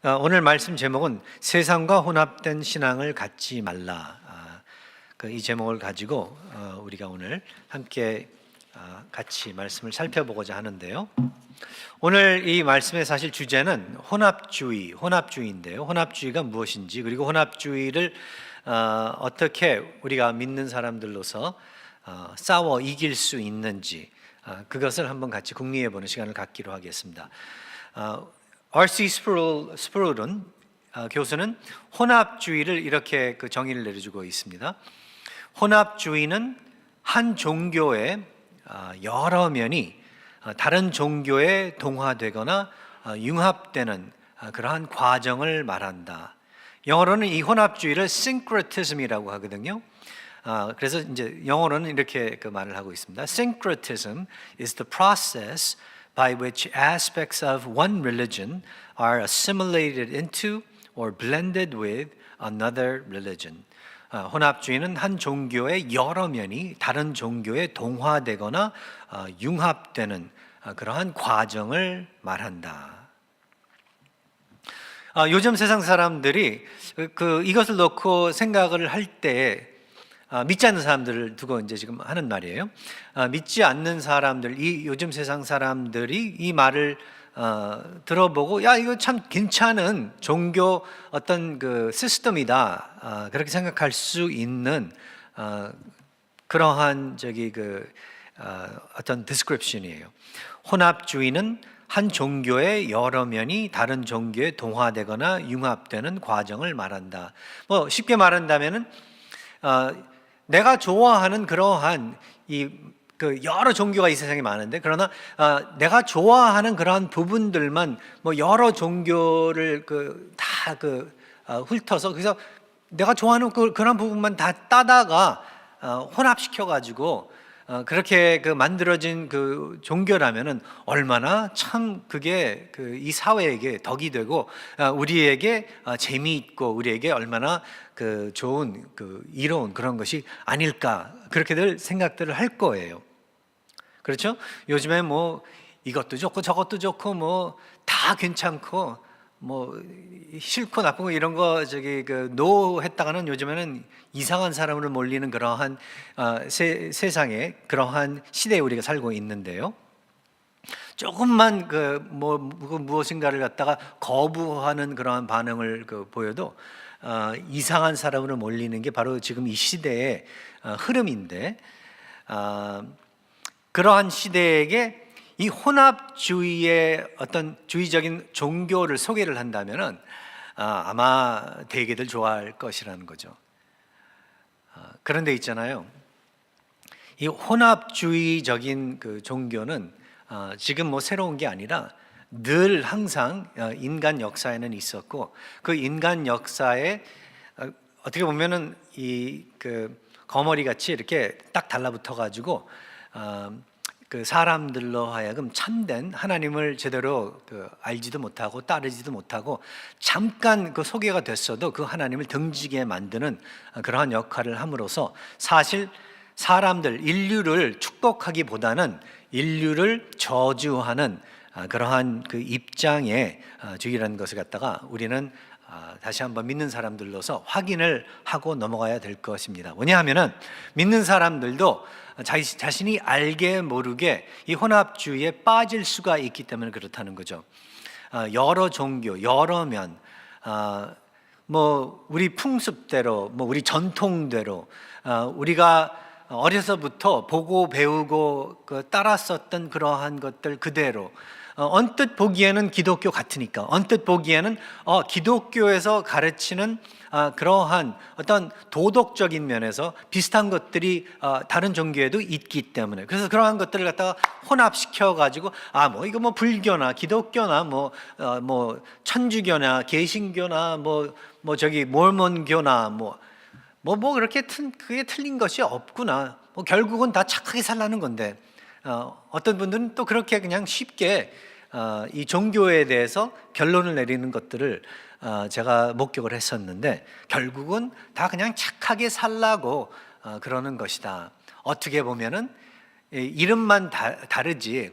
오늘 말씀 제목은 세상과 혼합된 신앙을 갖지 말라. 이 제목을 가지고 우리가 오늘 함께 같이 말씀을 살펴보고자 하는데요. 오늘 이 말씀의 사실 주제는 혼합주의인데요. 혼합주의가 무엇인지, 그리고 혼합주의를 어떻게 우리가 믿는 사람들로서 싸워 이길 수 있는지, 그것을 한번 같이 궁리해 보는 시간을 갖기로 하겠습니다. R.C. 스프롤은 교수는 혼합주의를 이렇게 정의를 내려주고 있습니다. 혼합주의는 한 종교의 여러 면이 다른 종교에 동화되거나 융합되는 그러한 과정을 말한다. 영어로는 이 혼합주의를 syncretism이라고 하거든요. 그래서 이제 영어로는 이렇게 말을 하고 있습니다. Syncretism is the process by which aspects of one religion are assimilated into or blended with another religion. 혼합주의는 한 종교의 여러 면이 다른 종교에 동화되거나 융합되는 그러한 과정을 말한다. 요즘 세상 사람들이 이것을 놓고 생각을 할 때 믿지 않는 사람들을 두고 이제 지금 하는 말이에요. 믿지 않는 사람들, 이 요즘 세상 사람들이 이 말을 들어보고 야 이거 참 괜찮은 종교 어떤 그 시스템이다, 그렇게 생각할 수 있는 그러한 어떤 description이에요. 혼합주의는 한 종교의 여러 면이 다른 종교에 동화되거나 융합되는 과정을 말한다. 뭐 쉽게 말한다면은 내가 좋아하는 그러한 여러 종교가 이 세상에 많은데, 그러나 내가 좋아하는 그러한 부분들만 뭐 여러 종교를 다 훑어서, 그래서 내가 좋아하는 그런 부분만 다 따다가 혼합시켜 가지고 그렇게 만들어진 종교라면은 얼마나 참 그게 이 사회에게 덕이 되고 우리에게 재미있고 우리에게 얼마나 좋은 이로운 그런 것이 아닐까, 그렇게들 생각들을 할 거예요. 그렇죠? 요즘에 뭐 이것도 좋고 저것도 좋고 뭐 다 괜찮고 뭐 싫고 나쁘고 이런 거 노 했다가는 요즘에는 이상한 사람으로 몰리는 그러한 세상에, 그러한 시대에 우리가 살고 있는데요. 조금만 무엇인가를 갖다가 거부하는 그러한 반응을 보여도 이상한 사람으로 몰리는 게 바로 지금 이 시대의 흐름인데, 그러한 시대에게 이 혼합주의의 어떤 주의적인 종교를 소개를 한다면은 아마 대개들 좋아할 것이라는 거죠. 그런데 있잖아요, 이 혼합주의적인 종교는 지금 뭐 새로운 게 아니라 늘 항상 인간 역사에는 있었고, 그 인간 역사에 어떻게 보면은 거머리 같이 이렇게 딱 달라붙어 가지고 사람들로 하여금 참된 하나님을 제대로 알지도 못하고 따르지도 못하고 잠깐 소개가 됐어도 그 하나님을 등지게 만드는 그러한 역할을 함으로써 사실 사람들, 인류를 축복하기보다는 인류를 저주하는 그러한 입장의 주의라는 것을 갖다가 우리는 다시 한번 믿는 사람들로서 확인을 하고 넘어가야 될 것입니다. 왜냐하면은 믿는 사람들도 자신이 알게 모르게 이 혼합주의에 빠질 수가 있기 때문에 그렇다는 거죠. 여러 종교, 여러 면, 뭐 우리 풍습대로, 뭐 우리 전통대로, 우리가 어려서부터 보고 배우고 따랐었던 그러한 것들 그대로, 언뜻 보기에는 기독교 같으니까, 언뜻 보기에는 기독교에서 가르치는 그러한 어떤 도덕적인 면에서 비슷한 것들이 다른 종교에도 있기 때문에, 그래서 그러한 것들을 갖다가 혼합시켜 가지고 뭐 이거 뭐 불교나 기독교나 뭐 천주교나 개신교나 뭐 모르몬교나 그렇게 그게 틀린 것이 없구나, 뭐 결국은 다 착하게 살라는 건데, 어떤 분들은 또 그렇게 그냥 쉽게 이 종교에 대해서 결론을 내리는 것들을 제가 목격을 했었는데, 결국은 다 그냥 착하게 살라고 그러는 것이다. 어떻게 보면은 이름만 다르지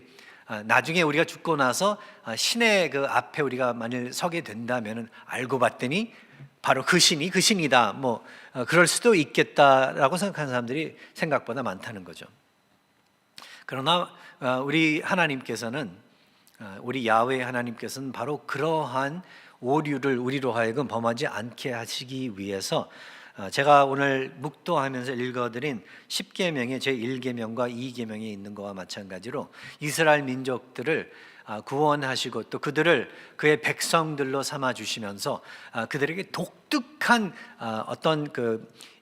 나중에 우리가 죽고 나서 신의 그 앞에 우리가 만일 서게 된다면은 알고 봤더니 바로 그 신이 그 신이다. 뭐 그럴 수도 있겠다라고 생각하는 사람들이 생각보다 많다는 거죠. 그러나 우리 하나님께서는 우리 야훼 하나님께서는 바로 그러한 오류를 우리로 하여금 범하지 않게 하시기 위해서 제가 오늘 묵도하면서 읽어드린 10계명의 제1계명과 2계명에 있는 것과 마찬가지로 이스라엘 민족들을 구원하시고 또 그들을 그의 백성들로 삼아 주시면서 그들에게 독특한 어떤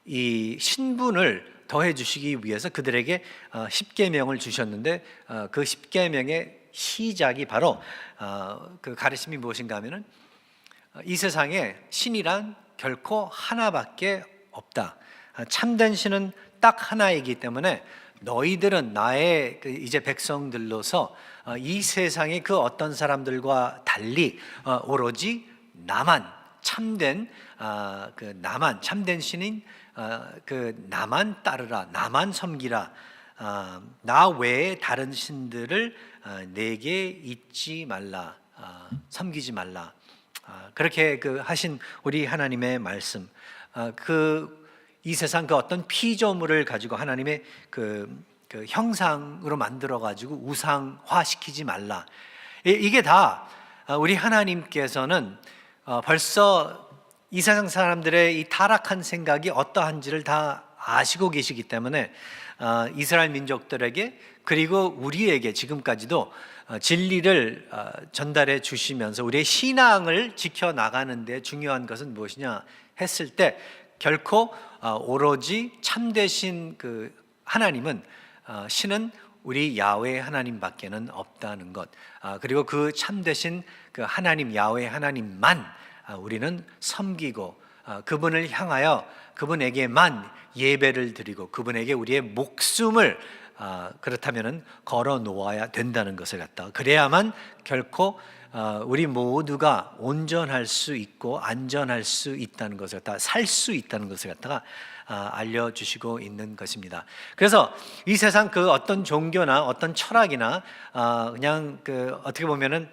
이 신분을 더해 주시기 위해서 그들에게 10계명을 주셨는데 그 10계명의 시작이 바로 그 가르침이 무엇인가 하면은 이 세상에 신이란 결코 하나밖에 없다. 참된 신은 딱 하나이기 때문에 너희들은 나의 이제 백성들로서 이 세상의 그 어떤 사람들과 달리 오로지 나만 참된 그 나만 참된 신인 그 나만 따르라, 나만 섬기라. 나 외에 다른 신들을 내게 잊지 말라, 섬기지 말라. 그렇게 하신 우리 하나님의 말씀, 이 세상 그 어떤 피조물을 가지고 하나님의 그 형상으로 만들어 가지고 우상화 시키지 말라. 이게 다 우리 하나님께서는 벌써 이 세상 사람들의 이 타락한 생각이 어떠한지를 다 아시고 계시기 때문에 이스라엘 민족들에게 그리고 우리에게 지금까지도 진리를 전달해 주시면서 우리의 신앙을 지켜나가는 데 중요한 것은 무엇이냐 했을 때 결코 오로지 참되신 그 하나님은 신은 우리 야훼 하나님밖에는 없다는 것, 그리고 그 참되신 그 하나님 야훼 하나님만 우리는 섬기고 그분을 향하여 그분에게만 예배를 드리고 그분에게 우리의 목숨을 그렇다면은 걸어 놓아야 된다는 것을 갖다가 그래야만 결코 우리 모두가 온전할 수 있고 안전할 수 있다는 것을 갖다가 살 수 있다는 것을 갖다가 알려주시고 있는 것입니다. 그래서 이 세상 그 어떤 종교나 어떤 철학이나 그냥 어떻게 보면은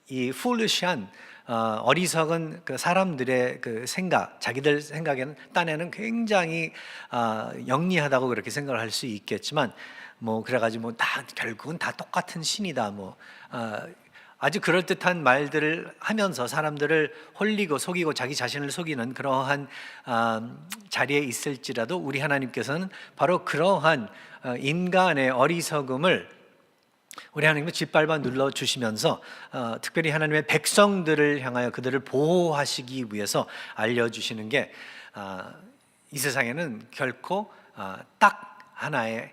이 foolish한 어리석은 그 사람들의 그 생각, 자기들 생각에는 딴에는 굉장히 영리하다고 그렇게 생각을 할 수 있겠지만 뭐 그래가지고 다 결국은 다 똑같은 신이다 아주 그럴듯한 말들을 하면서 사람들을 홀리고 속이고 자기 자신을 속이는 그러한 자리에 있을지라도 우리 하나님께서는 바로 그러한 인간의 어리석음을 우리 하나님은 짓밟아 눌러주시면서 특별히 하나님의 백성들을 향하여 그들을 보호하시기 위해서 알려주시는 게 이 세상에는 결코 딱 하나의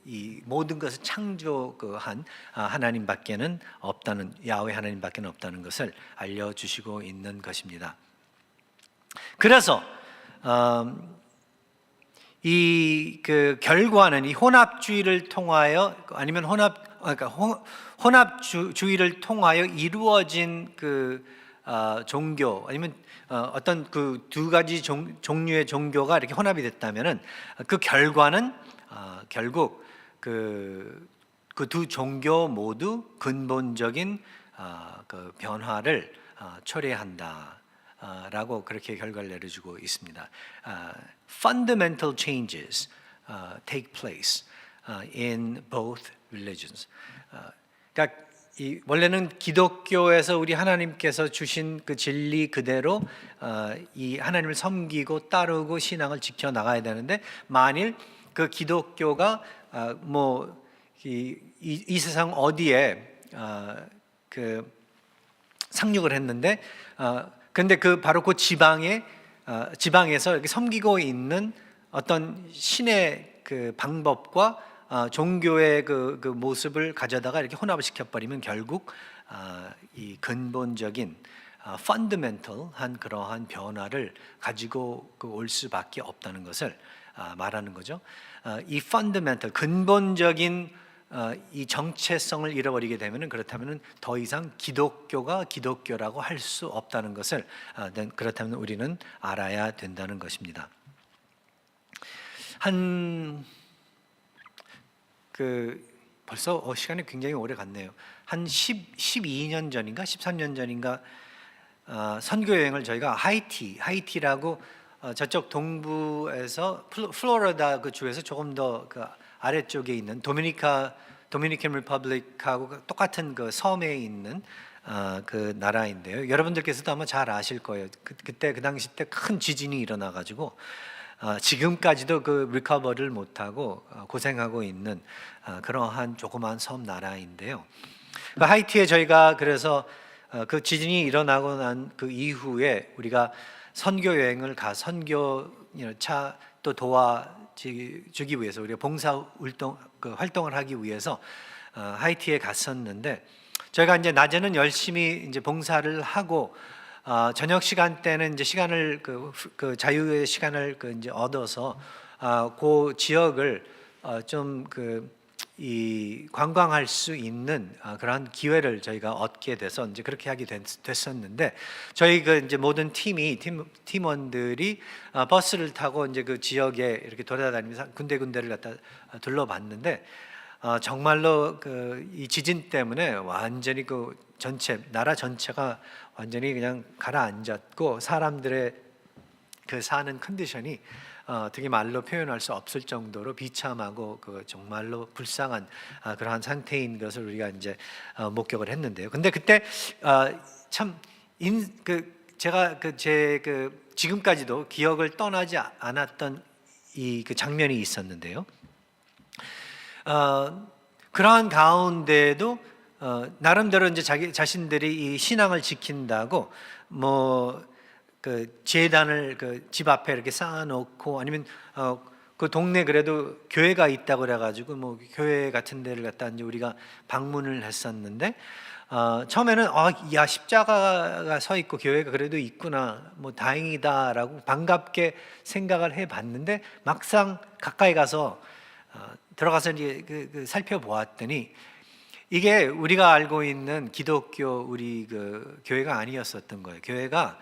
이 모든 것을 창조한 하나님밖에는 없다는, 야훼 하나님밖에는 없다는 것을 알려주시고 있는 것입니다. 그래서 이 결과는 이 혼합주의를 통하여 아니면 혼합주의를 통하여 이루어진 종교 아니면 어떤 두 가지 종류의 종교가 이렇게 혼합이 됐다면은 그 결과는 결국 그 두 종교 모두 근본적인 변화를 초래한다라고 그렇게 결과를 내려주고 있습니다. Fundamental changes take place in both religions. 그러니까 원래는 기독교에서 우리 하나님께서 주신 그 진리 그대로 이 하나님을 섬기고 따르고 신앙을 지켜 나가야 되는데 만일 그 기독교가 이 세상 어디에 상륙을 했는데 그런데 바로 그 지방에서 이렇게 섬기고 있는 어떤 신의 방법과 종교의 그 모습을 가져다가 이렇게 혼합을 시켜버리면 결국 이 근본적인 fundamental한 그러한 변화를 가지고 올 수밖에 없다는 것을 말하는 거죠. 이 fundamental 근본적인 이 정체성을 잃어버리게 되면은 그렇다면은 더 이상 기독교가 기독교라고 할 수 없다는 것을 그렇다면 우리는 알아야 된다는 것입니다. 벌써 시간이 굉장히 오래 갔네요. 한 12년 전인가 13년 전인가 선교 여행을 저희가 하이티라고 저쪽 동부에서 플로리다 그 주에서 조금 더 그 아래쪽에 있는 도미니칸 리퍼블릭하고 똑같은 그 섬에 있는 그 나라인데요. 여러분들께서도 아마 잘 아실 거예요. 그때 그 당시 때 큰 지진이 일어나 가지고 지금까지도 그 리커버를 못하고 고생하고 있는 그러한 조그만 섬 나라인데요. 그 하이티에 저희가 그래서 그 지진이 일어나고 난 그 이후에 우리가 선교 여행을 선교차 또 도와주기 위해서 우리가 봉사 활동을 하기 위해서 하이티에 갔었는데 저희가 이제 낮에는 열심히 이제 봉사를 하고 저녁 시간 때는 이제 시간을 그 자유의 시간을 이제 얻어서 그 지역을 좀 이 관광할 수 있는 그러한 기회를 저희가 얻게 돼서 이제 그렇게 하게 됐었는데 저희 그 이제 모든 팀원들이 버스를 타고 이제 그 지역에 이렇게 돌아다니면서 군데군데를 갖다 둘러봤는데 정말로 이 지진 때문에 완전히 그 나라 전체가 완전히 그냥 가라앉았고 사람들의 그 사는 컨디션이 되게 말로 표현할 수 없을 정도로 비참하고 그 정말로 불쌍한 그러한 상태인 것을 우리가 이제 목격을 했는데요. 근데 그때 제가 지금까지도 기억을 떠나지 않았던 이 그 장면이 있었는데요. 그러한 가운데도 나름대로 이제 자기 자신들이 이 신앙을 지킨다고 그 제단을 그 집 앞에 이렇게 쌓아놓고 아니면 그 동네 그래도 교회가 있다고 그래가지고 뭐 교회 같은 데를 갖다 이제 우리가 방문을 했었는데 처음에는 야 십자가가 서 있고 교회가 그래도 있구나 뭐 다행이다라고 반갑게 생각을 해봤는데 막상 가까이 가서 들어가서 이제 살펴보았더니 이게 우리가 알고 있는 기독교 우리 그 교회가 아니었었던 거예요. 교회가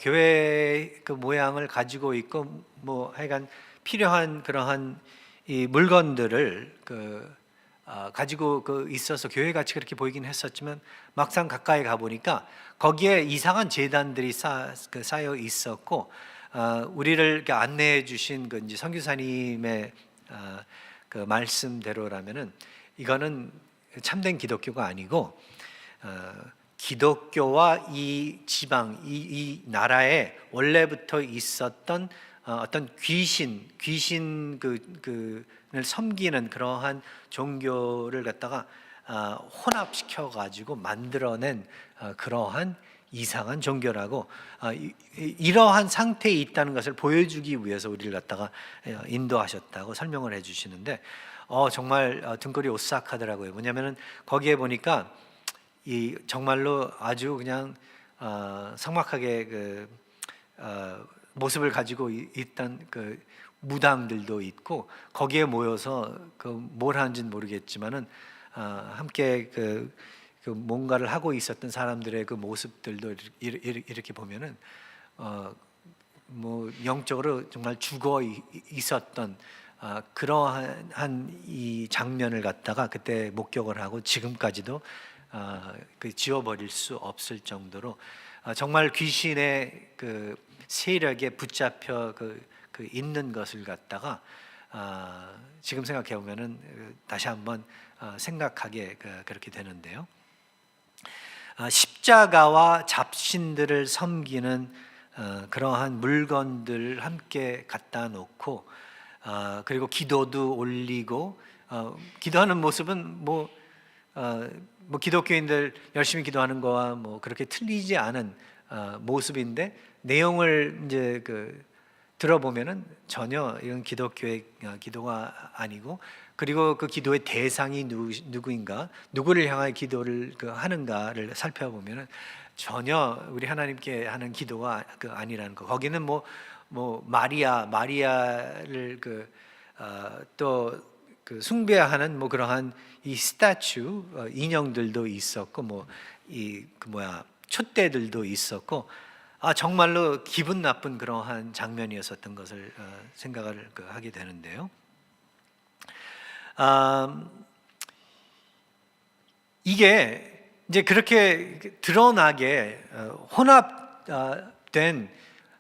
교회 그 모양을 가지고 있고 뭐 하여간 필요한 그러한 이 물건들을 가지고 있어서 교회 같이 그렇게 보이긴 했었지만 막상 가까이 가 보니까 거기에 이상한 제단들이 쌓여 있었고 우리를 이렇게 안내해 주신 그 이제 선교사님의 그 말씀대로라면은 이거는 참된 기독교가 아니고 기독교와 이 지방, 이 나라에 원래부터 있었던 어떤 귀신을 섬기는 그러한 종교를 갖다가 혼합시켜 가지고 만들어낸 그러한 이상한 종교라고 이러한 상태에 있다는 것을 보여주기 위해서 우리를 갖다가 인도하셨다고 설명을 해주시는데 정말 등골이 오싹하더라고요. 뭐냐면은 거기에 보니까 이 정말로 아주 그냥 삭막하게 모습을 가지고 있던 그 무당들도 있고 거기에 모여서 뭘 하는지는 모르겠지만은 함께 뭔가를 하고 있었던 사람들의 그 모습들도 이렇게 보면은 뭐 영적으로 정말 죽어 있었던 그러한 이 장면을 갖다가 그때 목격을 하고 지금까지도 지워버릴 수 없을 정도로 정말 귀신의 그 세력에 붙잡혀 있는 것을 갖다가 지금 생각해 보면은 다시 한번 생각하게 그렇게 되는데요. 십자가와 잡신들을 섬기는 그러한 물건들을 함께 갖다 놓고 그리고 기도도 올리고 기도하는 모습은 뭐 기독교인들 열심히 기도하는 거와 뭐 그렇게 틀리지 않은 모습인데 내용을 이제 들어보면은 전혀 이건 기독교의 기도가 아니고 그리고 그 기도의 대상이 누구인가 누구를 향하여 기도를 하는가를 살펴보면은 전혀 우리 하나님께 하는 기도가 아니라는 거. 거기는 뭐 마리아를 또 숭배하는 뭐 그러한 이 스태츄 인형들도 있었고 뭐 촛대들도 있었고 정말로 기분 나쁜 그러한 장면이었었던 것을 생각을 하게 되는데요. 이게 이제 그렇게 드러나게 혼합된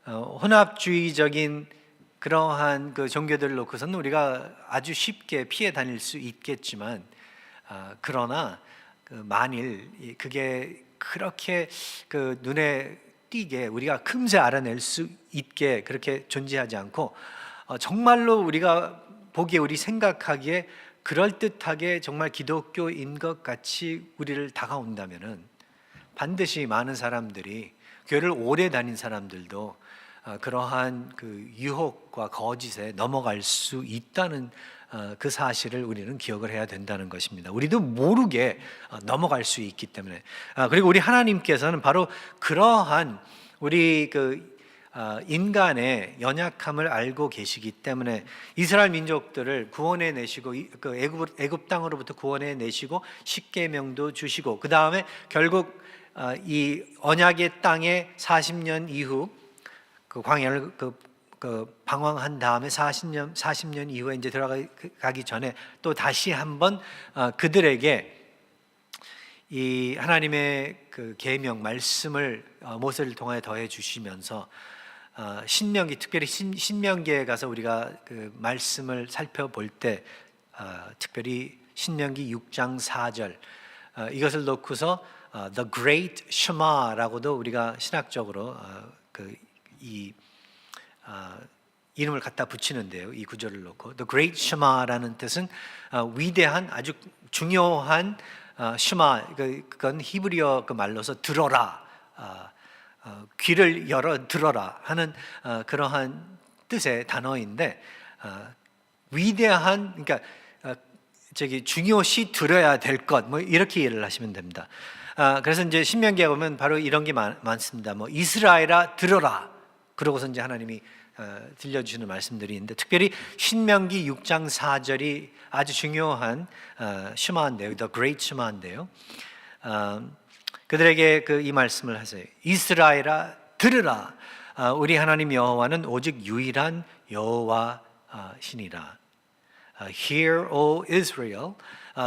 혼합주의적인 그러한 그 종교들을 놓고서는 우리가 아주 쉽게 피해 다닐 수 있겠지만, 그러나 만일 그게 그렇게 그 눈에 띄게 우리가 금세 알아낼 수 있게 그렇게 존재하지 않고, 정말로 우리가 보기에, 우리 생각하기에 그럴듯하게 정말 기독교인 것 같이 우리를 다가온다면은 반드시 많은 사람들이, 교회를 오래 다닌 사람들도 그러한 그 유혹과 거짓에 넘어갈 수 있다는 그 사실을 우리는 기억을 해야 된다는 것입니다. 우리도 모르게 넘어갈 수 있기 때문에, 그리고 우리 하나님께서는 바로 그러한 우리 인간의 연약함을 알고 계시기 때문에 이스라엘 민족들을 구원해 내시고, 그 애굽 땅으로부터 구원해 내시고 십계명도 주시고, 그 다음에 결국 이 언약의 땅에 40년 이후 그 광야를 방황한 다음에 40년 이후에 이제 들어가기 전에 또 다시 한번 그들에게 이 하나님의 그 계명 말씀을 모세를 통하여 더해 주시면서, 신명기, 특별히 신명기에 가서 우리가 그 말씀을 살펴볼 때 특별히 신명기 6장 4절, 이것을 놓고서 The Great Shema라고도 우리가 신학적으로 이름을 갖다 붙이는데요. 이 구절을 놓고 The Great Shema라는 뜻은 위대한, 아주 중요한 슈마, 그건 히브리어 그 말로서 들어라, 귀를 열어 들어라 하는 그러한 뜻의 단어인데, 위대한, 그러니까 중요시 들어야 될 것, 뭐 이렇게 이해를 하시면 됩니다. 그래서 이제 신명기에 보면 바로 이런 게 많습니다. 뭐 이스라엘아 들어라, 그러고서 이제 하나님이 들려주시는 말씀들이 있는데, 특별히 신명기 6장 4절이 아주 중요한 슈마인데요, The Great 슈마인데요, 그들에게 이 말씀을 하세요. 이스라엘아 들으라, 우리 하나님 여호와는 오직 유일한 여호와시니라. Hear, O Israel,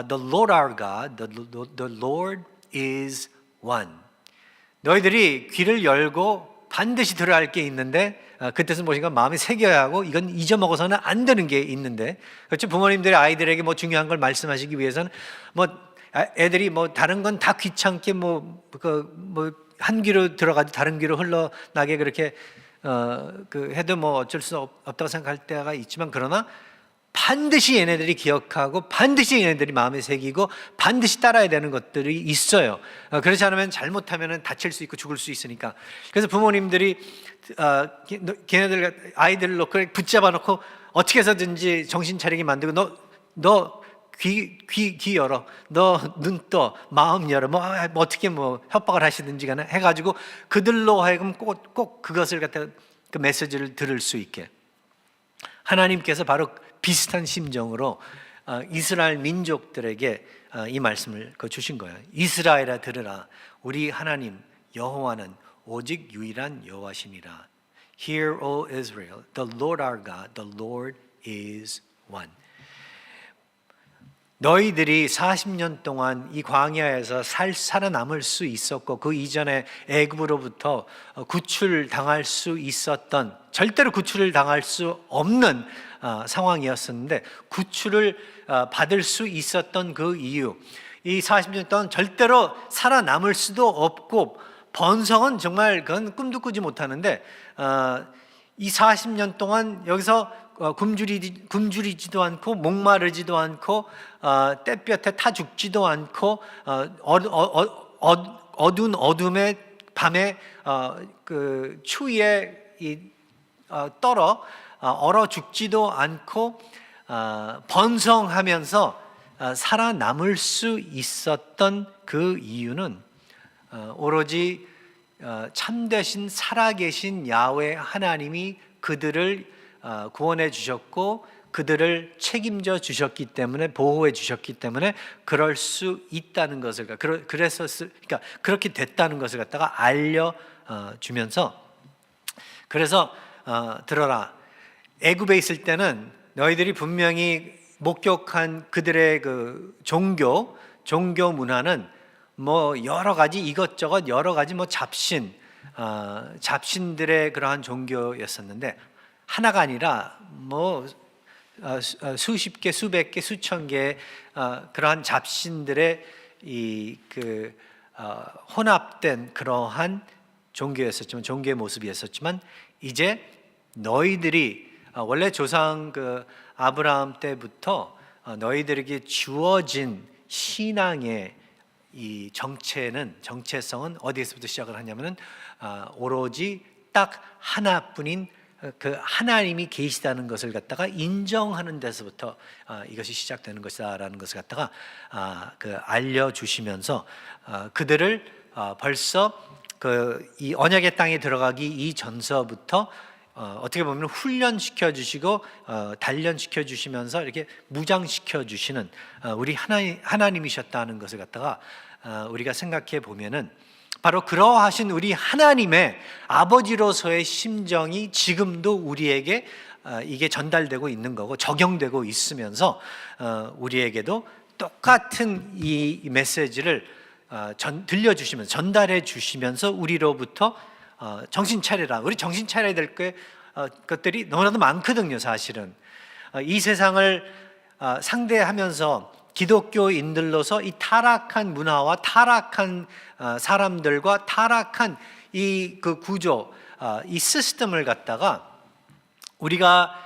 the Lord our God, the Lord is one. 너희들이 귀를 열고 반드시 들어야 할 게 있는데, 그 뜻은 무엇인가 마음에 새겨야 하고, 이건 잊어먹어서는 안 되는 게 있는데, 그렇죠? 부모님들이 아이들에게 뭐 중요한 걸 말씀하시기 위해서는 애들이 다른 건 다 귀찮게 한 귀로 들어가도 다른 귀로 흘러나게 그렇게 해도 어쩔 수 없다고 생각할 때가 있지만, 그러나 반드시 얘네들이 기억하고 반드시 얘네들이 마음에 새기고 반드시 따라야 되는 것들이 있어요. 그렇지 않으면 잘못하면 다칠 수 있고 죽을 수 있으니까. 그래서 부모님들이 걔네들 아이들을 놓고 붙잡아 놓고 어떻게 해서든지 정신 차리게 만들고, 너 귀 열어, 너 눈 떠, 마음 열어, 어떻게 협박을 하시든지 간에 해가지고 그들로 하여금 꼭 그것을 갖다 그 메시지를 들을 수 있게, 하나님께서 바로 비슷한 심정으로 이스라엘 민족들에게 이 말씀을 주신 거예요. 이스라엘아 들으라, 우리 하나님 여호와는 오직 유일한 여호와시니라. Hear, O Israel, the Lord our God, the Lord is one. 너희들이 40년 동안 이 광야에서 살아남을 수 있었고, 그 이전에 애굽으로부터 구출당할 수 있었던, 절대로 구출을 당할 수 없는 상황이었었는데, 구출을 받을 수 있었던 그 이유, 이 40년 동안 절대로 살아남을 수도 없고, 번성은 정말 그건 꿈도 꾸지 못하는데, 이 40년 동안 여기서 굶주리지도 않고 목마르지도 않고 떼볕에 타 죽지도 않고 어두운 어둠의 밤에 그 추위에 얼어 죽지도 않고 번성하면서 살아남을 수 있었던 그 이유는 오로지 참되신 살아계신 야훼 하나님이 그들을 구원해 주셨고 그들을 책임져 주셨기 때문에, 보호해 주셨기 때문에 그럴 수 있다는 것을, 그러니까 그렇게 됐다는 것을 갖다가 알려 주면서, 그래서 들어라, 애굽에 있을 때는 너희들이 분명히 목격한 그들의 그 종교, 종교 문화는 뭐 여러 가지 이것저것 여러 가지 뭐 잡신들의 그러한 종교였었는데 하나가 아니라 뭐 수십 개, 수백 개, 수천 개의 그러한 잡신들의 혼합된 그러한 종교였었지만 종교의 모습이었었지만 이제 너희들이 원래 조상 아브라함 때부터 너희들에게 주어진 신앙의 이 정체성은 어디에서부터 시작을 하냐면은 오로지 딱 하나뿐인 그 하나님이 계시다는 것을 갖다가 인정하는 데서부터 이것이 시작되는 것이다라는 것을 갖다가 알려주시면서 그들을 벌써 이 언약의 땅에 들어가기 이전서부터 어떻게 보면 훈련시켜 주시고 단련시켜 주시면서 이렇게 무장시켜 주시는 우리 하나님이셨다는 것을 갖다가 우리가 생각해 보면은 바로 그러하신 우리 하나님의 아버지로서의 심정이 지금도 우리에게 이게 전달되고 있는 거고 적용되고 있으면서 우리에게도 똑같은 이 메시지를 들려주시면서 전달해 주시면서 우리로부터 정신 차려라. 우리 정신 차려야 될 것들이 너무나도 많거든요. 사실은 이 세상을 상대하면서 기독교인들로서 이 타락한 문화와 타락한 사람들과 타락한 이 구조, 이 시스템을 갖다가 우리가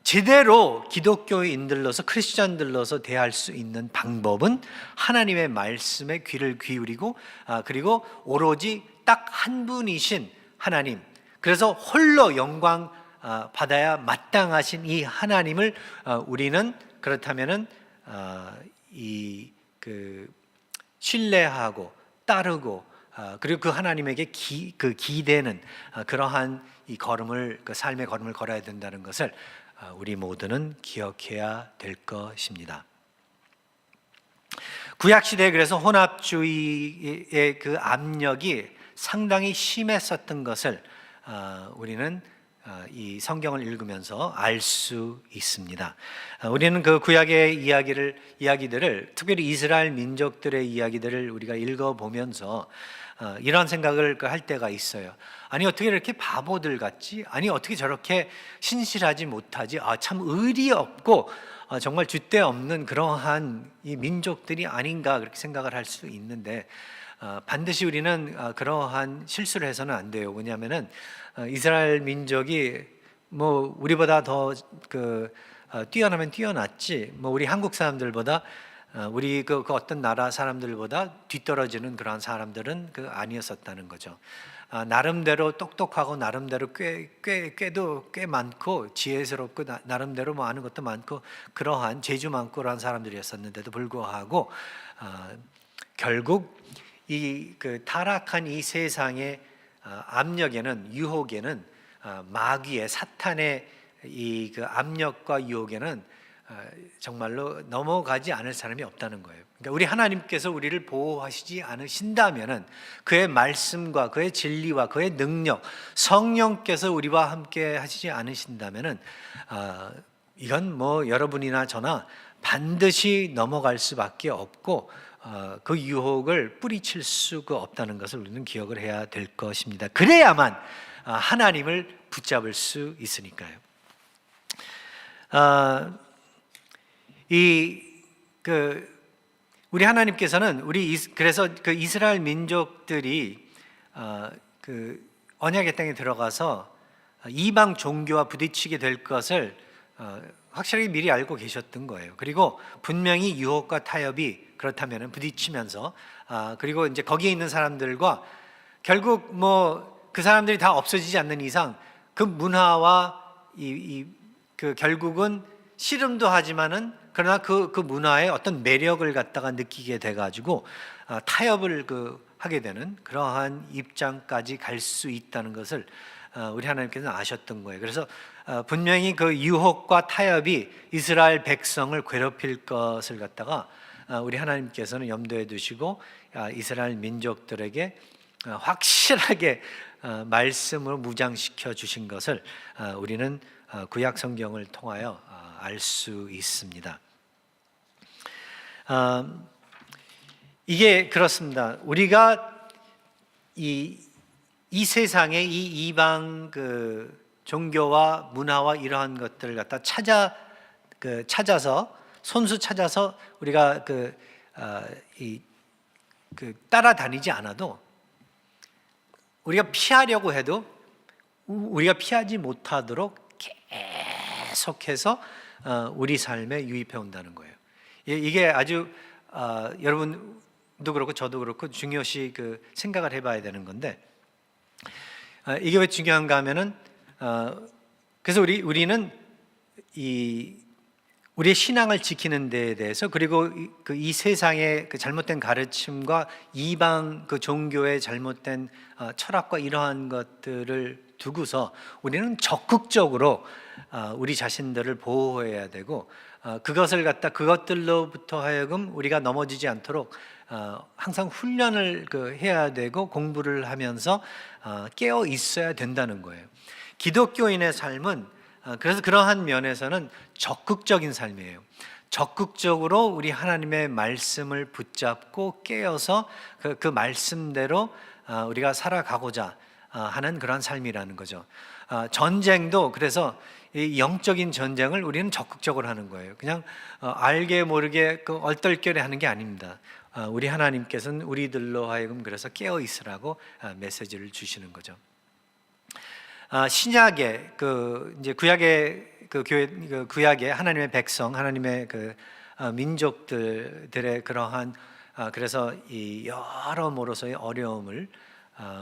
제대로 기독교인들로서 크리스천들로서 대할 수 있는 방법은 하나님의 말씀에 귀를 기울이고 그리고 오로지 딱 한 분이신 하나님, 그래서 홀로 영광 받아야 마땅하신 이 하나님을 우리는 그렇다면은 신뢰하고 따르고 그리고 그 하나님에게 기대는 그러한 이 걸음을 삶의 걸음을 걸어야 된다는 것을 우리 모두는 기억해야 될 것입니다. 구약 시대에 그래서 혼합주의의 그 압력이 상당히 심했었던 것을 우리는 이 성경을 읽으면서 알 수 있습니다. 우리는 그 구약의 이야기들을 특별히 이스라엘 민족들의 이야기들을 우리가 읽어보면서 이런 생각을 할 때가 있어요. 아니 어떻게 이렇게 바보들 같지? 아니 어떻게 저렇게 신실하지 못하지? 참 의리 없고 정말 줏대 없는 그러한 이 민족들이 아닌가 그렇게 생각을 할 수 있는데 반드시 우리는 그러한 실수를 해서는 안 돼요. 왜냐하면은 이스라엘 민족이 뭐 우리보다 더 뛰어나면 뛰어났지 뭐 우리 한국 사람들보다 우리 그 어떤 나라 사람들보다 뒤떨어지는 그런 사람들은 아니었었다는 거죠. 나름대로 똑똑하고 나름대로 꾀도 꽤 많고 지혜스럽고 나름대로 뭐 아는 것도 많고 그러한 재주 많고 그런 사람들이었었는데도 불구하고 결국 이 타락한 이 세상의 압력에는 유혹에는 마귀의 사탄의 이 압력과 유혹에는 정말로 넘어가지 않을 사람이 없다는 거예요. 그러니까 우리 하나님께서 우리를 보호하시지 않으신다면은 그의 말씀과 그의 진리와 그의 능력, 성령께서 우리와 함께 하시지 않으신다면은 이건 뭐 여러분이나 저나 반드시 넘어갈 수밖에 없고 그 유혹을 뿌리칠 수가 없다는 것을 우리는 기억을 해야 될 것입니다. 그래야만 하나님을 붙잡을 수 있으니까요. 우리 하나님께서는 그래서 그 이스라엘 민족들이 언약의 땅에 들어가서 이방 종교와 부딪히게 될 것을 확실하게 미리 알고 계셨던 거예요. 그리고 분명히 유혹과 타협이 그렇다면 부딪히면서 그리고 이제 거기에 있는 사람들과 결국 뭐 그 사람들이 다 없어지지 않는 이상 그 문화와 결국은 씨름도 하지만은 그러나 그 문화의 어떤 매력을 갖다가 느끼게 돼가지고 타협을 하게 되는 그러한 입장까지 갈 수 있다는 것을 우리 하나님께서는 아셨던 거예요. 그래서 분명히 그 유혹과 타협이 이스라엘 백성을 괴롭힐 것을 갖다가 우리 하나님께서는 염두에 두시고 이스라엘 민족들에게 확실하게 말씀으로 무장시켜 주신 것을 우리는 구약 성경을 통하여 알 수 있습니다. 이게 그렇습니다. 우리가 이 세상의 이 이방 종교와 문화와 이러한 것들을 갖다 찾아서 손수 찾아서 우리가 따라다니지 않아도, 우리가 피하려고 해도 우리가 피하지 못하도록 계속해서 우리 삶에 유입해 온다는 거예요. 이게 아주 여러분도 그렇고 저도 그렇고 중요시 생각을 해봐야 되는 건데, 이게 왜 중요한가 하면은 그래서 우리는 우리의 신앙을 지키는 데에 대해서, 그리고 이 세상의 잘못된 가르침과 이방 종교의 잘못된 철학과 이러한 것들을 두고서 우리는 적극적으로 우리 자신들을 보호해야 되고, 그것들로부터 하여금 우리가 넘어지지 않도록 항상 훈련을 해야 되고 공부를 하면서 깨어 있어야 된다는 거예요. 기독교인의 삶은 그래서 그러한 면에서는 적극적인 삶이에요. 적극적으로 우리 하나님의 말씀을 붙잡고 깨어서 그 말씀대로 우리가 살아가고자 하는 그런 삶이라는 거죠. 전쟁도 그래서 이 영적인 전쟁을 우리는 적극적으로 하는 거예요. 그냥 알게 모르게 얼떨결에 하는 게 아닙니다. 우리 하나님께서는 우리들로 하여금 그래서 깨어 있으라고 메시지를 주시는 거죠. 신약의 이제 구약의 교회, 구약의 하나님의 백성, 하나님의 민족들의 그러한 그래서 이 여러모로서의 어려움을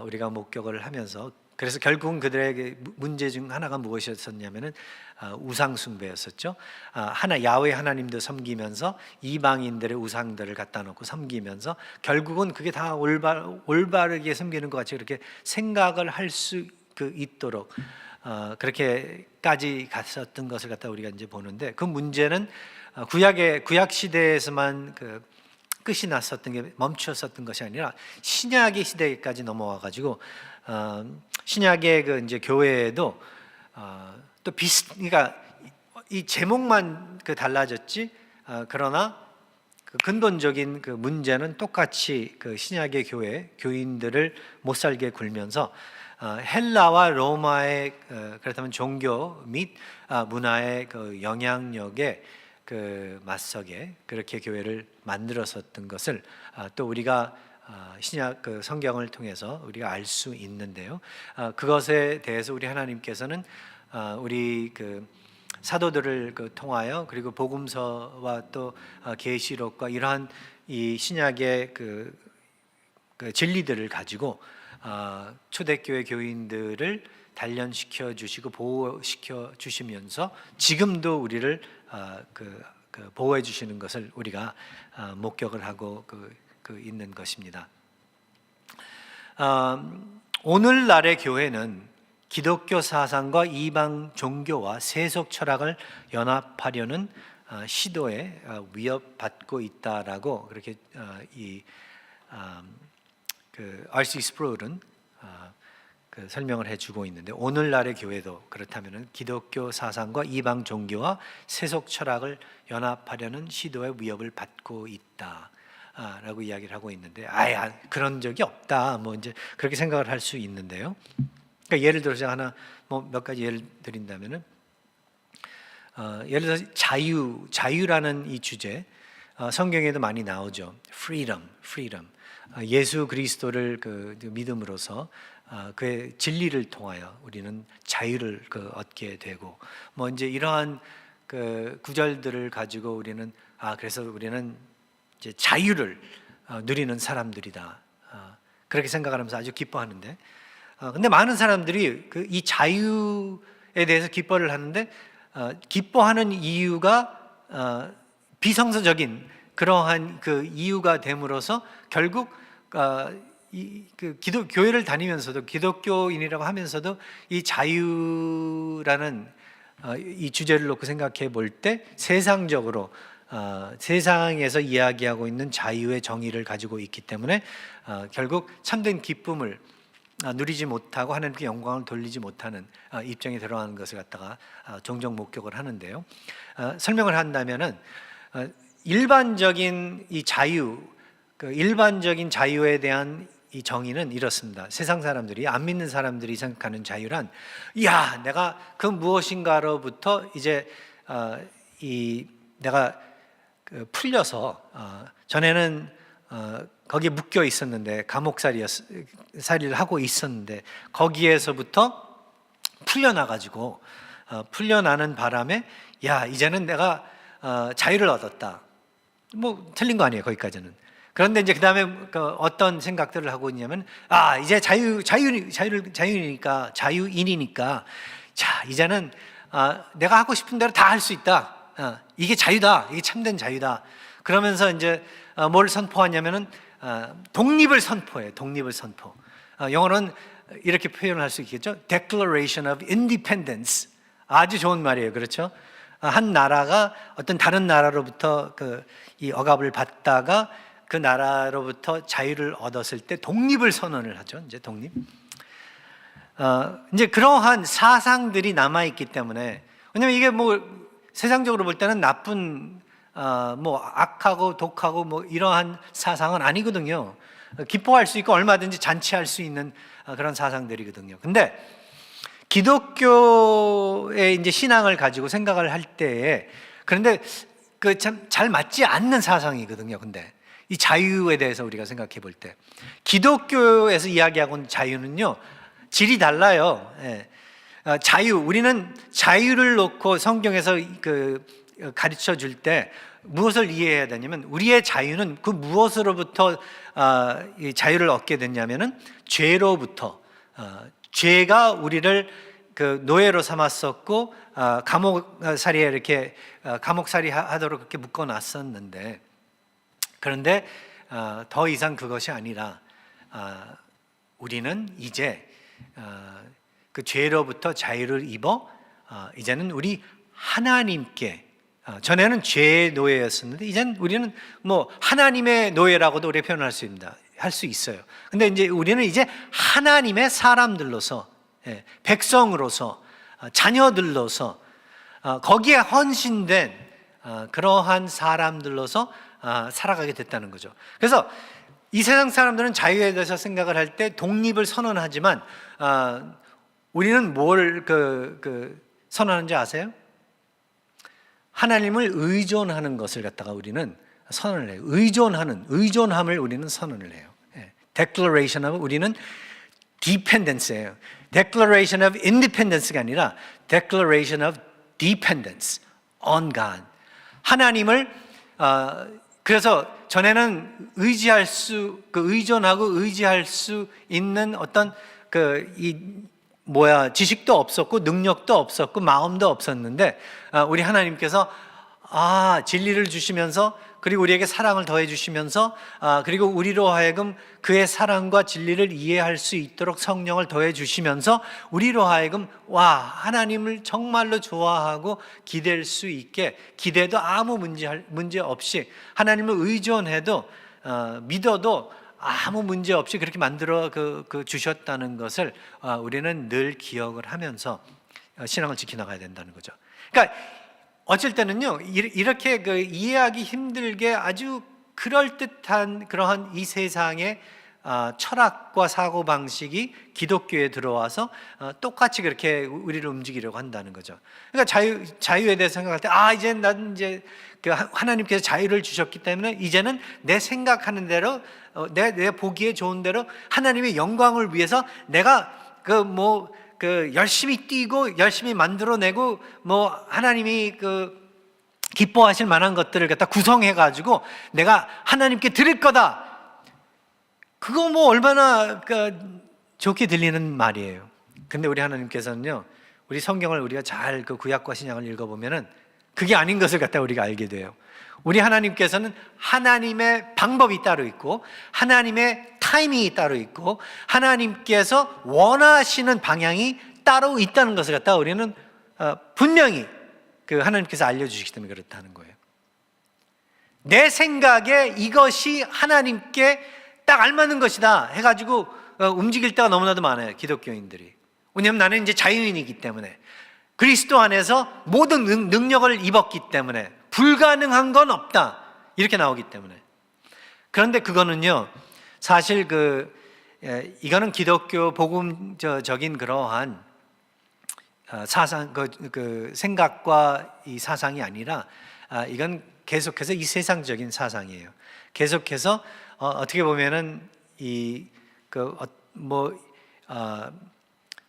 우리가 목격을 하면서, 그래서 결국은 그들에게 문제 중 하나가 무엇이었었냐면은 우상 숭배였었죠. 야훼 하나님도 섬기면서 이방인들의 우상들을 갖다 놓고 섬기면서 결국은 그게 다 올바르게 섬기는 것 같이 그렇게 생각을 할 수 있도록 그렇게까지 갔었던 것을 갖다 우리가 이제 보는데, 그 문제는 구약 시대에서만 끝이 났었던 게 멈추었었던 것이 아니라 신약의 시대까지 넘어와 가지고 신약의 이제 교회에도 또 그러니까 이 제목만 달라졌지, 그러나 근본적인 문제는 똑같이 신약의 교인들을 못 살게 굴면서 헬라와 로마의 그렇다면 종교 및 문화의 영향력에 맞서게 그렇게 교회를 만들었었던 것을 또 우리가 신약 성경을 통해서 우리가 알 수 있는데요. 그것에 대해서 우리 하나님께서는 우리 사도들을 통하여, 그리고 복음서와 또 계시록과 이러한 이 신약의 진리들을 가지고 초대교회 교인들을 단련시켜 주시고 보호시켜 주시면서 지금도 우리를 보호해 주시는 것을 우리가 목격을 하고 있는 것입니다. 오늘날의 교회는 기독교 사상과 이방 종교와 세속 철학을 연합하려는 시도에 위협받고 있다라고 그렇게 R.C. 스프롤은 설명을 해주고 있는데, 오늘날의 교회도 그렇다면 기독교 사상과 이방 종교와 세속 철학을 연합하려는 시도의 위협을 받고 있다라고 이야기를 하고 있는데, 그런 적이 없다, 뭐 이제 그렇게 생각을 할 수 있는데요. 그러니까 예를 들어서 몇 가지 예를 드린다면은 예를 들어서 자유라는 이 주제, 성경에도 많이 나오죠. freedom. 예수 그리스도를 믿음으로써 그의 진리를 통하여 우리는 자유를 얻게 되고, 뭐 이제 이러한 구절들을 가지고 우리는 그래서 우리는 이제 자유를 누리는 사람들이다, 그렇게 생각하면서 아주 기뻐하는데, 근데 많은 사람들이 이 자유에 대해서 기뻐를 하는데 기뻐하는 이유가 비성서적인 그러한 이유가 됨으로써 결국 교회를 다니면서도, 기독교인이라고 하면서도 이 자유라는 이 주제를 놓고 생각해 볼 때 세상적으로 세상에서 이야기하고 있는 자유의 정의를 가지고 있기 때문에 결국 참된 기쁨을 누리지 못하고 하나님께 영광을 돌리지 못하는 입장에 들어가는 것을 갖다가 종종 목격을 하는데요. 설명을 한다면은 일반적인 이 자유, 그 일반적인 자유에 대한 이 정의는 이렇습니다. 세상 사람들이, 안 믿는 사람들이 생각하는 자유란, 야, 내가 그 무엇인가로부터 이제 내가 풀려서 전에는 거기에 묶여 있었는데 감옥살이를 하고 있었는데 거기에서부터 풀려나가지고 풀려나는 바람에 야, 이제는 내가 자유를 얻었다. 뭐 틀린 거 아니에요, 거기까지는. 그런데 이제 그 다음에 어떤 생각들을 하고 있냐면, 이제 자유인이니까 자, 이제는 내가 하고 싶은 대로 다 할 수 있다. 이게 자유다. 이게 참된 자유다. 그러면서 이제 뭘 선포하냐면은 독립을 선포해요. 독립을 선포. 영어로는 이렇게 표현을 할 수 있겠죠. Declaration of Independence. 아주 좋은 말이에요. 그렇죠? 한 나라가 어떤 다른 나라로부터 이 억압을 받다가 그 나라로부터 자유를 얻었을 때 독립을 선언을 하죠. 이제 독립. 이제 그러한 사상들이 남아 있기 때문에, 왜냐면 이게 뭐 세상적으로 볼 때는 나쁜 뭐 악하고 독하고 뭐 이러한 사상은 아니거든요. 기뻐할 수 있고 얼마든지 잔치할 수 있는 그런 사상들이거든요. 근데 기독교의 이제 신앙을 가지고 생각을 할 때에, 그런데 그 참 잘 맞지 않는 사상이거든요. 근데 이 자유에 대해서 우리가 생각해 볼 때, 기독교에서 이야기하고 있는 자유는요, 질이 달라요. 우리는 자유를 놓고 성경에서 가르쳐 줄 때 무엇을 이해해야 되냐면, 우리의 자유는 그 무엇으로부터 이 자유를 얻게 됐냐면은 죄로부터. 죄가 우리를 그 노예로 삼았었고 감옥살이에 이렇게 감옥살이 하도록 그렇게 묶어놨었는데, 그런데 더 이상 그것이 아니라 우리는 이제 그 죄로부터 자유를 입어 이제는 우리 하나님께, 전에는 죄의 노예였었는데 이제는 우리는 뭐 하나님의 노예라고도 우리가 표현할 수 있어요. 근데 이제 우리는 이제 하나님의 사람들로서, 백성으로서, 자녀들로서, 거기에 헌신된 그러한 사람들로서 살아가게 됐다는 거죠. 그래서 이 세상 사람들은 자유에 대해서 생각을 할 때 독립을 선언하지만 우리는 뭘 선언하는지 아세요? 하나님을 의존하는 것을 갖다가 우리는 선언을 해요. 의존함을 우리는 선언을 해요. Declaration of, 우리는 Dependence예요. Declaration of Independence가 아니라 Declaration of Dependence on God. 하나님을 그래서 전에는 의존하고 의지할 수 있는 어떤 지식도 없었고 능력도 없었고 마음도 없었는데, 우리 하나님께서 진리를 주시면서, 그리고 우리에게 사랑을 더해 주시면서, 그리고 우리로 하여금 그의 사랑과 진리를 이해할 수 있도록 성령을 더해 주시면서 우리로 하여금 하나님을 정말로 좋아하고 기댈 수 있게, 기대도 아무 문제 없이, 하나님을 의존해도 믿어도 아무 문제 없이 그렇게 만들어 주셨다는 것을 우리는 늘 기억을 하면서 신앙을 지켜나가야 된다는 거죠. 그러니까 어쩔 때는요, 이렇게 이해하기 힘들게 아주 그럴듯한 그러한 이 세상의 철학과 사고방식이 기독교에 들어와서 똑같이 그렇게 우리를 움직이려고 한다는 거죠. 그러니까 자유에 대해서 생각할 때, 이제 난 이제 하나님께서 자유를 주셨기 때문에 이제는 내 생각하는 대로, 내 보기에 좋은 대로 하나님의 영광을 위해서 내가 열심히 뛰고 열심히 만들어내고 하나님이 기뻐하실 만한 것들을 갖다 구성해 가지고 내가 하나님께 드릴 거다. 그거 얼마나 좋게 들리는 말이에요. 근데 우리 하나님께서는요, 우리 성경을 우리가 잘 구약과 신약을 읽어보면은 그게 아닌 것을 갖다 우리가 알게 돼요. 우리 하나님께서는 하나님의 방법이 따로 있고, 하나님의 타이밍이 따로 있고, 하나님께서 원하시는 방향이 따로 있다는 것을 갖다 우리는 분명히 하나님께서 알려주시기 때문에 그렇다는 거예요. 내 생각에 이것이 하나님께 딱 알맞는 것이다 해가지고 움직일 때가 너무나도 많아요, 기독교인들이. 왜냐하면 나는 이제 자유인이기 때문에, 그리스도 안에서 모든 능력을 입었기 때문에 불가능한 건 없다, 이렇게 나오기 때문에. 그런데 그거는요, 사실 이거는 기독교 복음적인 그러한 사상, 그 생각과 이 사상이 아니라, 이건 계속해서 이 세상적인 사상이에요. 계속해서 어떻게 보면은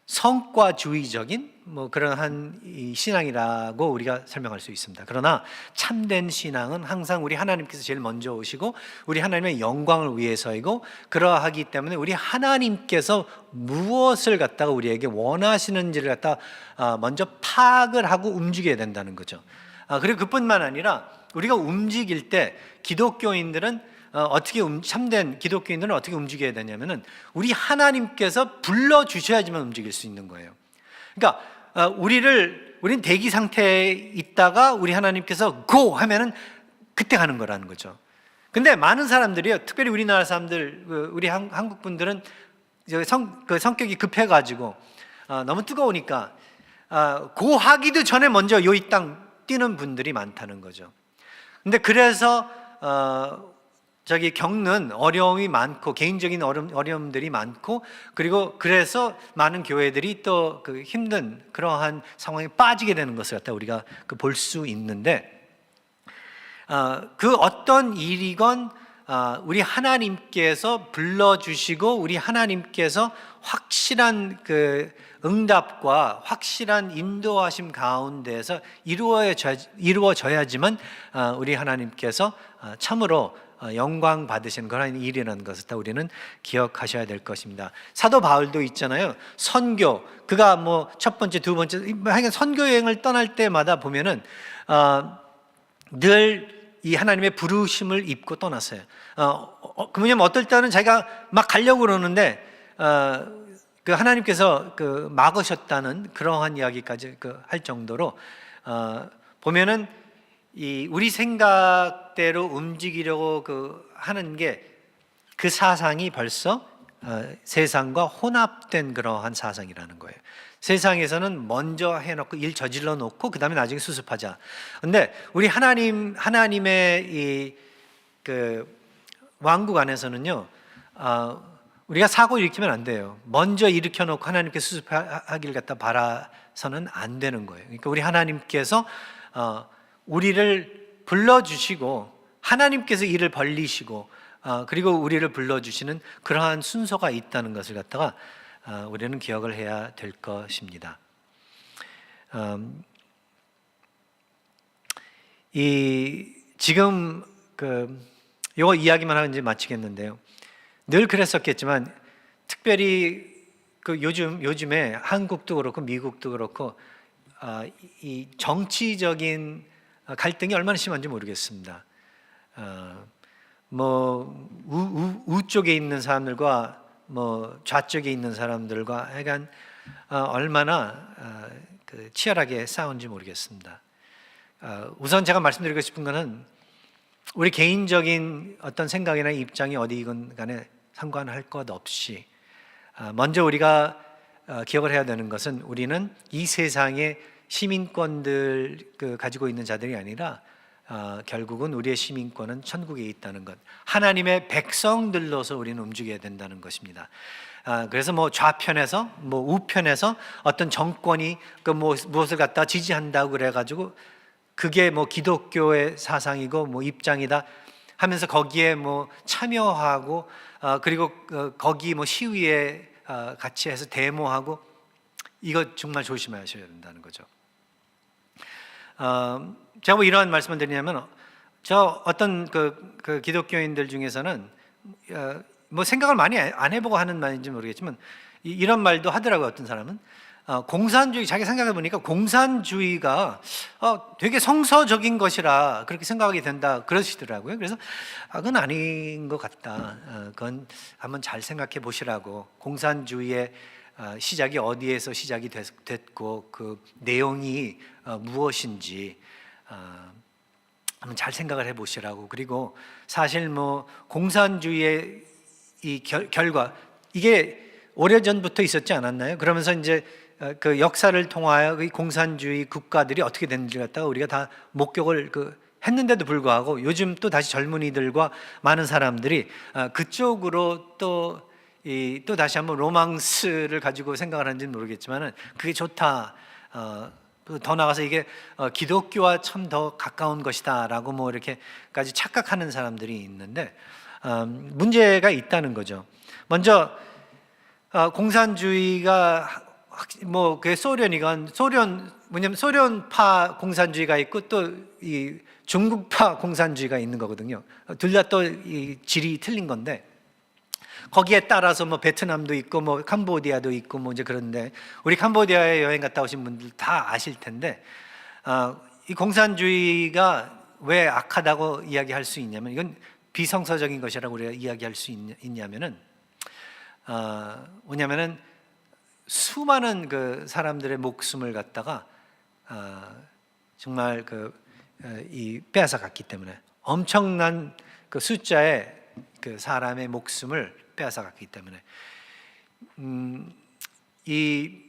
성과주의적인 그러한 이 신앙이라고 우리가 설명할 수 있습니다. 그러나 참된 신앙은 항상 우리 하나님께서 제일 먼저 오시고 우리 하나님의 영광을 위해서이고, 그러하기 때문에 우리 하나님께서 무엇을 갖다가 우리에게 원하시는지를 갖다 먼저 파악을 하고 움직여야 된다는 거죠. 그리고 그뿐만 아니라 우리가 움직일 때 기독교인들은 참된 기독교인들은 어떻게 움직여야 되냐면은, 우리 하나님께서 불러주셔야지만 움직일 수 있는 거예요. 그러니까 우리는 대기 상태에 있다가 우리 하나님께서 고 하면은 그때 가는 거라는 거죠. 근데 많은 사람들이요, 특별히 우리나라 사람들, 우리 한국 분들은 성격이 급해가지고 너무 뜨거우니까 고 하기도 전에 먼저 요 이 땅 뛰는 분들이 많다는 거죠. 근데 그래서 겪는 어려움이 많고, 개인적인 어려움들이 많고, 그리고 그래서 많은 교회들이 또 그 힘든 그러한 상황에 빠지게 되는 것을 갖다 우리가 볼 수 있는데, 그 어떤 일이건 우리 하나님께서 불러주시고 우리 하나님께서 확실한 그 응답과 확실한 인도하심 가운데서 이루어져야지만 우리 하나님께서 참으로 영광 받으시는 그런 일이라는 것을 다 우리는 기억하셔야 될 것입니다. 사도 바울도 있잖아요. 선교, 그가 첫 번째, 두 번째, 하여간 선교 여행을 떠날 때마다 보면은 늘 이 하나님의 부르심을 입고 떠났어요. 왜냐면 어떨 때는 자기가 막 가려고 그러는데 그 하나님께서 막으셨다는 그러한 이야기까지 할 정도로 보면은 우리 생각대로 움직이려고 하는 게, 그 사상이 벌써 세상과 혼합된 그러한 사상이라는 거예요. 세상에서는 먼저 해놓고 일 저질러 놓고 그 다음에 나중에 수습하자. 근데 우리 하나님의 왕국 안에서는요, 우리가 사고 일으키면 안 돼요. 먼저 일으켜 놓고 하나님께 수습하기를 갖다 바라서는 안 되는 거예요. 그러니까 우리 하나님께서 우리를 불러주시고, 하나님께서 일을 벌리시고, 그리고 우리를 불러주시는 그러한 순서가 있다는 것을 갖다가 우리는 기억을 해야 될 것입니다. 지금 이거 이야기만 하고 이제 마치겠는데요. 늘 그랬었겠지만 특별히 요즘에 한국도 그렇고 미국도 그렇고 이 정치적인 갈등이 얼마나 심한지 모르겠습니다. 우쪽에 있는 사람들과 좌쪽에 있는 사람들과 약간 얼마나 치열하게 싸운지 모르겠습니다. 우선 제가 말씀드리고 싶은 것은, 우리 개인적인 어떤 생각이나 입장이 어디건 간에 상관할 것 없이 먼저 우리가 기억을 해야 되는 것은, 우리는 이 세상의 시민권들 가지고 있는 자들이 아니라 결국은 우리의 시민권은 천국에 있다는 것, 하나님의 백성들로서 우리는 움직여야 된다는 것입니다. 그래서 좌편에서 우편에서 어떤 정권이 무엇을 갖다 지지한다고 그래가지고 그게 기독교의 사상이고 입장이다 하면서 거기에 참여하고, 그리고 거기 시위에 같이 해서 데모하고, 이거 정말 조심하셔야 된다는 거죠. 제가 이러한 말씀을 드리냐면, 어떤 기독교인들 중에서는 생각을 많이 안 해보고 하는 말인지 모르겠지만 이런 말도 하더라고요. 어떤 사람은 공산주의, 자기 생각해 보니까 공산주의가 되게 성서적인 것이라 그렇게 생각하게 된다 그러시더라고요. 그래서 그건 아닌 것 같다. 그건 한번 잘 생각해 보시라고, 공산주의의 시작이 어디에서 시작이 됐고 그 내용이 무엇인지 한번 잘 생각을 해보시라고. 그리고 사실 공산주의의 이 결과, 이게 오래전부터 있었지 않았나요? 그러면서 이제 그 역사를 통하여 그 공산주의 국가들이 어떻게 됐는지 갖다가 우리가 다 목격을 했는데도 불구하고 요즘 또 다시 젊은이들과 많은 사람들이 그쪽으로 또 다시 한번 로망스를 가지고 생각을 하는지는 모르겠지만은 그게 좋다. 더 나아가서 이게 기독교와 참 더 가까운 것이다라고 뭐 이렇게까지 착각하는 사람들이 있는데 문제가 있다는 거죠. 먼저 공산주의가 뭐 그 뭐냐면 소련파 공산주의가 있고 또 이 중국파 공산주의가 있는 거거든요. 둘 다 또 이 질이 틀린 건데 거기에 따라서 뭐 베트남도 있고 뭐 캄보디아도 있고 뭐 이제 그런데 우리 캄보디아에 여행 갔다 오신 분들 다 아실 텐데 이 공산주의가 왜 악하다고 이야기할 수 있냐면 이건 비성서적인 것이라고 우리가 이야기할 수 있냐면은 뭐냐면은 수많은 그 사람들의 목숨을 갖다가 정말 이 빼앗아갔기 때문에 엄청난 그 숫자의 그 사람의 목숨을 빼앗아갔기 때문에 이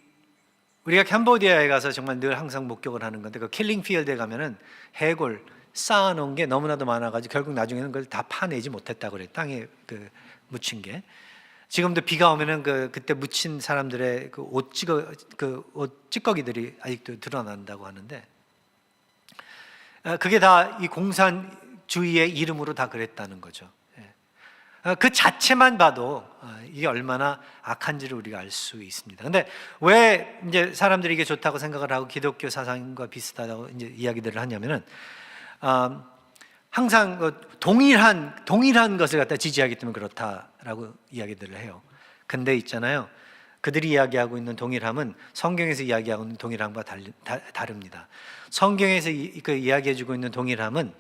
우리가 캄보디아에 가서 정말 늘 항상 목격을 하는 건데 그 킬링 필드에 가면은 해골 쌓아놓은 게 너무나도 많아가지고 결국 나중에는 그걸 다 파내지 못했다고 그래. 땅에 묻힌 게. 지금도 비가 오면은 그때 묻힌 사람들의 옷 찌꺼기들이 아직도 드러난다고 하는데 그게 다 이 공산주의의 이름으로 다 그랬다는 거죠. 그 자체만 봐도 이게 얼마나 악한지를 우리가 알 수 있습니다. 근데 왜 이제 사람들이 이게 좋다고 생각을 하고 기독교 사상과 비슷하다고 이제 이야기들을 하냐면은 항상 동일한 것을 갖다 지지하기 때문에 그렇다라고 이야기들을 해요. 근데 있잖아요. 그들이 이야기하고 있는 동일함은 성경에서 이야기하고 있는 동일함과 다릅니다. 성경에서 이야기해주고 있는 동일함은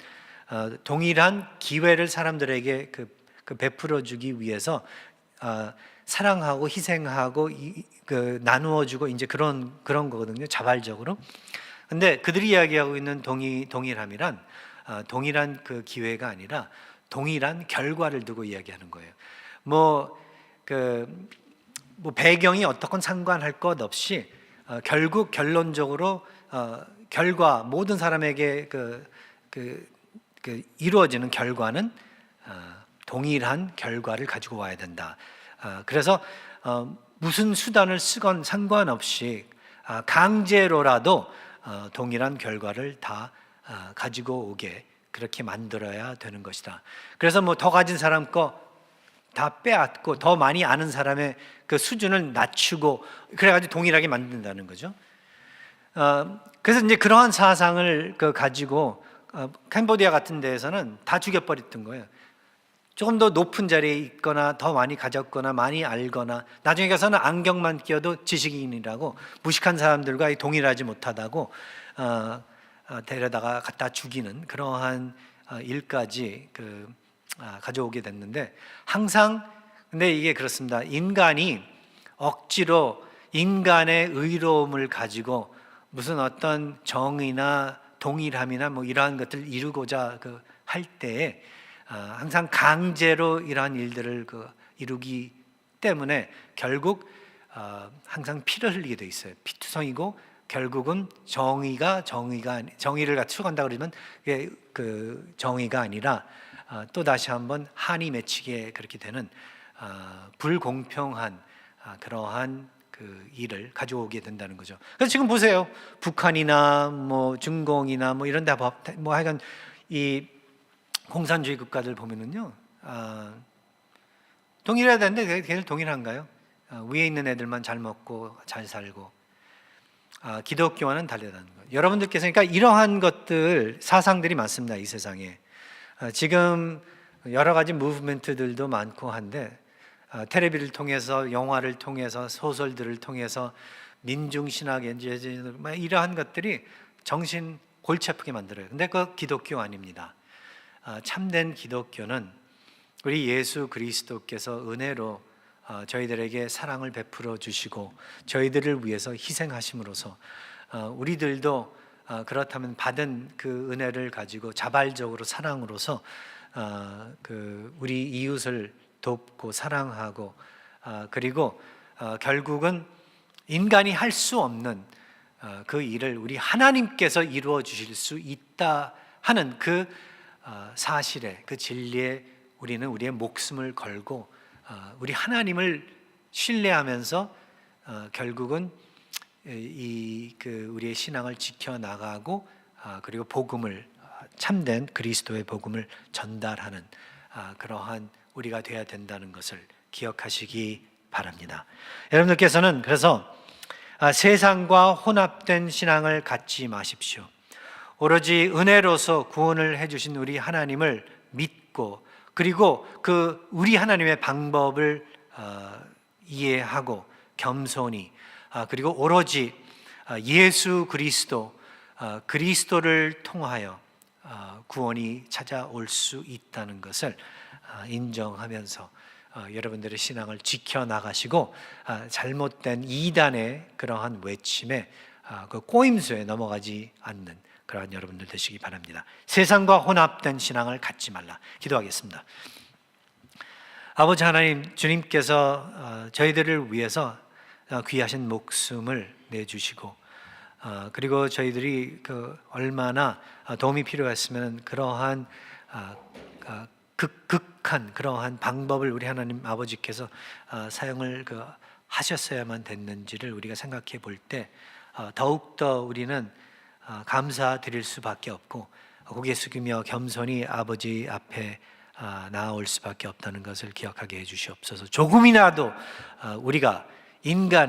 동일한 기회를 사람들에게 베풀어주기 위해서 사랑하고 희생하고 나누어주고 이제 그런 거거든요. 자발적으로. 근데 그들이 이야기하고 있는 동일함이란 동일한 그 기회가 아니라 동일한 결과를 두고 이야기하는 거예요. 뭐 배경이 어떻건 상관할 것 없이 결국 결론적으로 결과 모든 사람에게 이루어지는 결과는 동일한 결과를 가지고 와야 된다. 그래서 무슨 수단을 쓰건 상관없이 강제로라도 동일한 결과를 다 가지고 오게 그렇게 만들어야 되는 것이다. 그래서 뭐 더 가진 사람 거 다 빼앗고 더 많이 아는 사람의 그 수준을 낮추고 그래가지고 동일하게 만든다는 거죠. 그래서 이제 그러한 사상을 가지고 캄보디아 같은 데에서는 다 죽여버렸던 거예요. 조금 더 높은 자리에 있거나 더 많이 가졌거나 많이 알거나 나중에 가서는 안경만 끼어도 지식인이라고 무식한 사람들과 동일하지 못하다고 데려다가 갖다 죽이는 그러한 일까지 가져오게 됐는데 항상 근데 이게 그렇습니다. 인간이 억지로 인간의 의로움을 가지고 무슨 어떤 정의나 동일함이나 뭐 이러한 것들을 이루고자 할 때에 항상 강제로 이러한 일들을 이루기 때문에 결국 항상 피를 흘리게 돼 있어요. 피투성이고 결국은 정의를 추구한다 그러면 그 정의가 아니라 또 다시 한번 한이 맺히게 그렇게 되는 불공평한 그러한 일을 가져오게 된다는 거죠. 그래서 지금 보세요. 북한이나 뭐 중공이나 뭐 이런 데 뭐 하여간 이 공산주의 국가들 보면은요, 동일해야 되는데 걔들 동일한가요? 위에 있는 애들만 잘 먹고 잘 살고 기독교와는 다르다는 거예요. 여러분들께서 그러니까 이러한 것들 사상들이 많습니다. 이 세상에 지금 여러 가지 무브먼트들도 많고 한데 텔레비를 통해서 영화를 통해서 소설들을 통해서 민중신학 이러한 것들이 정신 골치 아프게 만들어요. 근데 그 기독교 아닙니다. 참된 기독교는 우리 예수 그리스도께서 은혜로 저희들에게 사랑을 베풀어 주시고 저희들을 위해서 희생하심으로써 우리들도 그렇다면 받은 그 은혜를 가지고 자발적으로 사랑으로서 우리 이웃을 돕고 사랑하고 그리고 결국은 인간이 할 수 없는 그 일을 우리 하나님께서 이루어 주실 수 있다 하는 그 사실에, 그 진리에 우리는 우리의 목숨을 걸고 우리 하나님을 신뢰하면서 결국은 우리의 신앙을 지켜 나가고 그리고 복음을, 참된 그리스도의 복음을 전달하는 그러한 우리가 되어야 된다는 것을 기억하시기 바랍니다. 여러분들께서는 그래서 세상과 혼합된 신앙을 갖지 마십시오. 오로지 은혜로서 구원을 해주신 우리 하나님을 믿고, 그리고 그 우리 하나님의 방법을 이해하고 겸손히, 그리고 오로지 예수 그리스도, 그리스도를 통하여 구원이 찾아올 수 있다는 것을 인정하면서 여러분들의 신앙을 지켜나가시고 잘못된 이단의 그러한 외침에, 그 꼬임수에 넘어가지 않는 그러한 여러분들 되시기 바랍니다. 세상과 혼합된 신앙을 갖지 말라. 기도하겠습니다. 아버지 하나님, 주님께서 저희들을 위해서 귀하신 목숨을 내주시고, 그리고 저희들이 얼마나 도움이 필요했으면 그러한 극한 그러한 방법을 우리 하나님 아버지께서 사용을 하셨어야만 됐는지를 우리가 생각해 볼 때 더욱더 우리는 감사드릴 수밖에 없고, 고개 숙이며 겸손히 아버지 앞에 나아올 수밖에 없다는 것을 기억하게 해 주시옵소서. 조금이라도 우리가 인간의